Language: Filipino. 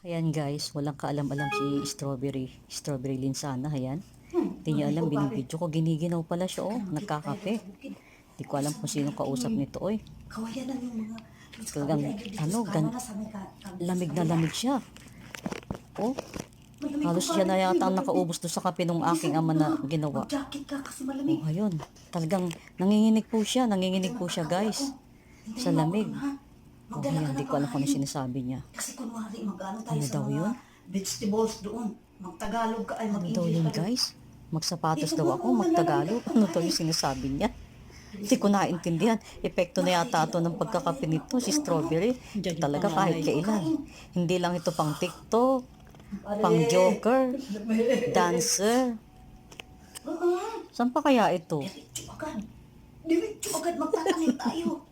Ayan guys, walang kaalam-alam si Strawberry. Strawberry Linsana, ayan. Hindi niya alam, binibidyo ko. Giniginaw pala siya, oh. Nagkakape. Hindi ko alam kung sino kausap nito, oy. Kawayan yung mga Talagang, lamig na lamig siya. Oh, halos siya na yata ang nakaubos doon sa kape nung aking ama na ginawa. Mag-jacket ka kasi malamig. Oh, ayun. Talagang nanginginig po siya guys. Sa lamig. Oh, ayan, hindi ko alam kung ano sinasabi niya. Kasi kunwari mag-ano tayo Ano sa daw mga yun? vegetables doon. Mag-Tagalog ka ay Ano daw mag-English yun ka. guys? Magsapatos daw ako, magtagalog. Ano daw yung sinasabi niya? Hindi ko naintindihan. Epekto na yata ito ng pagkakape nito, si Strawberry. Talaga kahit kailan. Hindi lang ito pang TikTok, pang joker, dancer. Saan pa kaya ito? Diretso agad. Diretso agad magtatanim tayo.